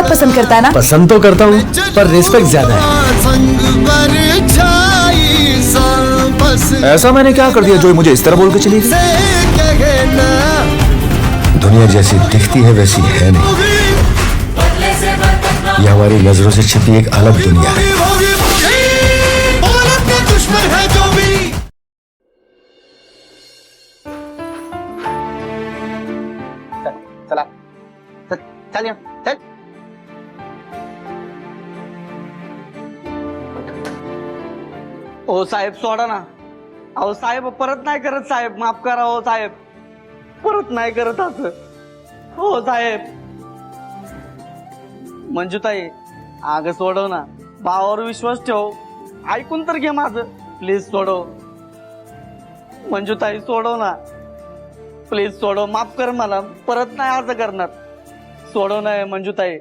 पसंद करता ना? पसंद तो करता हूँ पर रिस्पेक्ट ज्यादा है। ऐसा मैंने क्या कर दिया जो मुझे इस तरह बोल के चली गई? दुनिया जैसी दिखती है वैसी है नहीं, यह हमारी नजरों से छिपी एक अलग दुनिया है। चला चल या, चल। ओ साहेब सोडा ना. अहो साहेब परत नाही करत साहेब, माफ करा हो साहेब, परत नाही करत असं. हो साहेब. मंजुताई अगं सोडव ना, भावावर विश्वास ठेव, ऐकून तर घे माझं प्लीज. सोडव मंजुताई, सोडव ना प्लीज, सोडव, माफ कर मला, परत नाही असं करणार. सोडव नाही मंजुताई.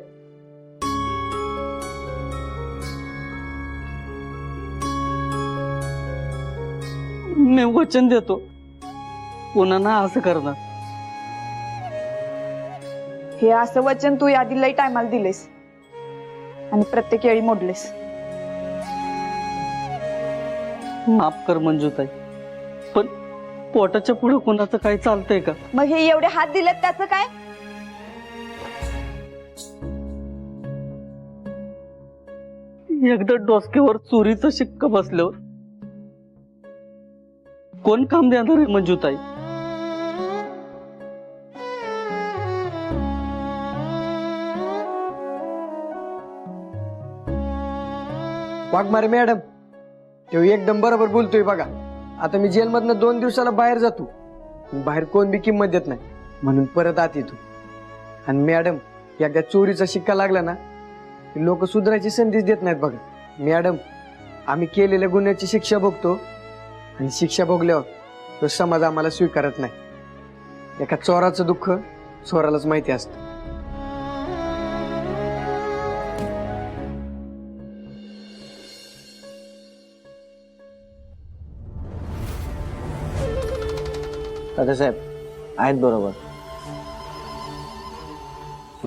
मी वचन देतो पुन्हा ना असं करणार. हे असं वचन तू यादी लई टायमाला दिलेस आणि प्रत्येक वेळी मोडलेस. माफ कर मंजुताई, पण पोटाच्या पुढे कोणाचं काही चालतंय का? मग हे एवढे हात दिलेत त्याचं काय? एकदा डोसक्यावर चोरीचं शिक्क बसल्यावर कोण काम देणार आहे मंजुताई? वाघमारे मॅडम, तो एकदम बरोबर बोलतोय बघा. आता मी जेलमधनं 2 दिवसाला बाहेर जातो, बाहेर कोण बी किंमत देत नाही म्हणून परत आत येतो. आणि मॅडम, एकदा चोरीचा शिक्का लागला ना, लोक सुधारायची संधीच देत नाहीत बघा. मॅडम, आम्ही केलेल्या गुन्ह्याची शिक्षा भोगतो आणि शिक्षा भोगल्यावर तो समाज आम्हाला स्वीकारत नाही. एका चोराचं दुःख चोरालाच माहिती असतं. साहेब आहेत बरोबर.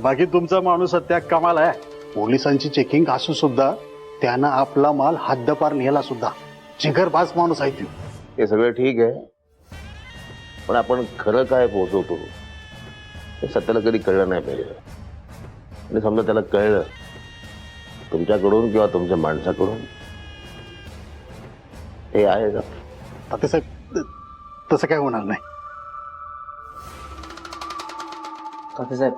बाकी तुमचा माणूस सध्या कमाल आहे. पोलिसांची चेकिंग असू सुद्धा त्यानं आपला माल हद्दपार नेला सुद्धा. जिगरबाज माणूस आहे. हे सगळं ठीक आहे, पण आपण खरं काय पोहोचवतो हे सत्याला कधी कळलं नाही पाहिजे. आणि समजा त्याला कळलं तुमच्याकडून किंवा तुमच्या माणसाकडून, हे आहे का? तात्यासाहेब, तसं काय होणार नाही. साहेब